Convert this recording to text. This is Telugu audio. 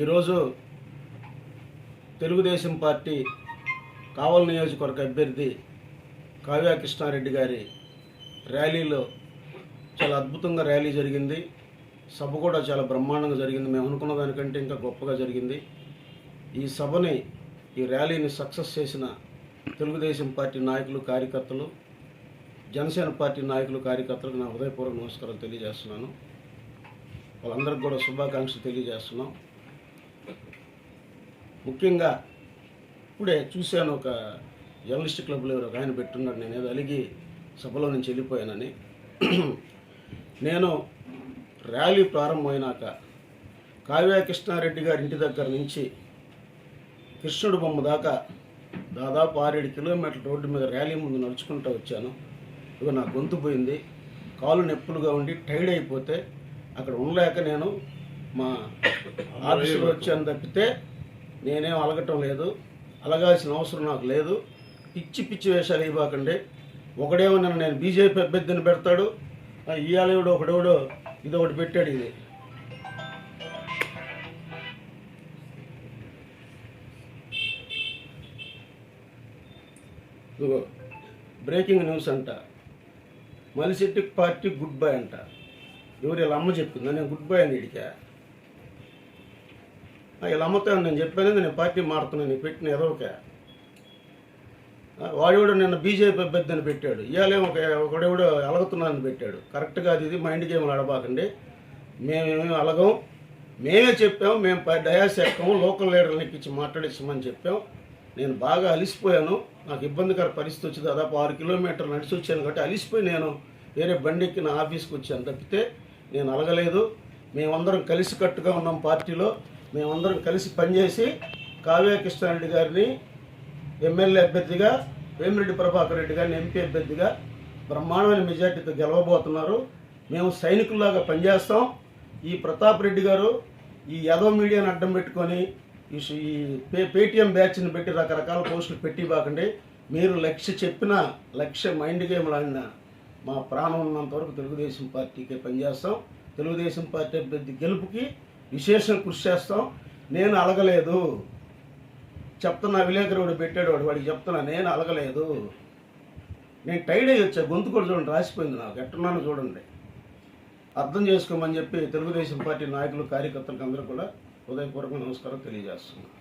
ఈరోజు తెలుగుదేశం పార్టీ కావలి నియోజకవర్గ అభ్యర్థి కావ్య కృష్ణారెడ్డి గారి ర్యాలీలో చాలా అద్భుతంగా ర్యాలీ జరిగింది. సభ కూడా చాలా బ్రహ్మాండంగా జరిగింది. మేము అనుకున్న దానికంటే ఇంకా గొప్పగా జరిగింది. ఈ ర్యాలీని సక్సెస్ చేసిన తెలుగుదేశం పార్టీ నాయకులు, కార్యకర్తలు, జనసేన పార్టీ నాయకులు, కార్యకర్తలకు నా హృదయపూర్వక నమస్కారాలు తెలియజేస్తున్నాను. వాళ్ళందరికీ కూడా శుభాకాంక్షలు తెలియజేస్తున్నాం. ముఖ్యంగా ఇప్పుడే చూశాను, ఒక జర్నలిస్ట్ క్లబ్లో ఒక ఆయన పెట్టున్నాడు, నేను ఏదో అలిగి సభలో నుంచి వెళ్ళిపోయానని. నేను ర్యాలీ ప్రారంభమైనాక కావ్య కృష్ణారెడ్డి గారి ఇంటి దగ్గర నుంచి కృష్ణుడి బొమ్మ దాకా దాదాపు 6-7 కిలోమీటర్ల రోడ్డు మీద ర్యాలీ ముందు నడుచుకుంటూ వచ్చాను. ఇక నా గొంతు పోయింది, కాలు నొప్పులుగా ఉండి టైర్డ్ అయిపోతే అక్కడ ఉండలేక నేను మా ఆఫీసులో వచ్చాను తప్పితే నేనేం అలగటం లేదు. అలగాల్సిన అవసరం నాకు లేదు. పిచ్చి పిచ్చి వేషాలు ఇవ్వకండి. ఒకడేమో నేను బీజేపీ అభ్యర్థిని పెడతాడు, ఇవాళ ఒకడెవడో ఇది ఒకటి పెట్టాడు. ఇది బ్రేకింగ్ న్యూస్ అంట, మలిశెట్టి పార్టీ గుడ్ బై అంట. ఎవరు వీళ్ళ అమ్మ చెప్పిందా? నేను గుడ్ బై అని ఇడికా వీళ్ళ అమ్మతో నేను చెప్పాను, నేను పార్టీ మారుతున్నాను. నేను పెట్టిన ఎదవకే వాడెవడో నిన్న బీజేపీ అభ్యర్థిని పెట్టాడు, ఇవాళ ఒకడెవడో అలగుతున్నానని పెట్టాడు. కరెక్ట్గా అది మైండ్ గేమ్లు ఆడబాకండి. మేమేమీ అలగం, మేమే చెప్పాము, మేము డయాస్ ఎక్కము, లోకల్ లీడర్ని ఎక్కించి మాట్లాడిస్తామని చెప్పాం. నేను బాగా అలిసిపోయాను, నాకు ఇబ్బందికర పరిస్థితి వచ్చి దాదాపు 6 కిలోమీటర్లు నడిచి వచ్చాను కాబట్టి అలిసిపోయి నేను వేరే బండి ఎక్కి నా ఆఫీస్కి వచ్చాను తప్పితే నేను అలగలేదు. మేమందరం కలిసికట్టుగా ఉన్నాం. పార్టీలో మేమందరం కలిసి పనిచేసి కావ్య కృష్ణారెడ్డి గారిని ఎమ్మెల్యే అభ్యర్థిగా, వేమిరెడ్డి ప్రభాకర్ రెడ్డి గారిని ఎంపీ అభ్యర్థిగా బ్రహ్మాండమైన మెజార్టీతో గెలవబోతున్నారు. మేము సైనికుల్లాగా పనిచేస్తాం. ఈ ప్రతాప్ రెడ్డి గారు ఈ యాదవ మీడియాని అడ్డం పెట్టుకొని ఈ పేటీఎం బ్యాచ్ని పెట్టి రకరకాల పోస్టులు పెట్టి బాకండి. మీరు లక్ష్య మైండ్ గేమ్లు ఆడిన మా ప్రాణం ఉన్నంత వరకు తెలుగుదేశం పార్టీకే పనిచేస్తాం. తెలుగుదేశం పార్టీ అభ్యర్థి గెలుపుకి విశేషం కృషి చేస్తాం. నేను అలగలేదు చెప్తున్నా, విలేకరుడు పెట్టాడు వాడికి చెప్తున్నా, నేను అలగలేదు. నేను టైర్డ్ అయ్యి వచ్చా, గొంతు కూడా చూడండి రాసిపోయింది, నాకు ఎట్టున్నాను చూడండి. అర్థం చేసుకోమని చెప్పి తెలుగుదేశం పార్టీ నాయకులు, కార్యకర్తలకు అందరూ కూడా హృదయపూర్వక నమస్కారం తెలియజేస్తున్నాను.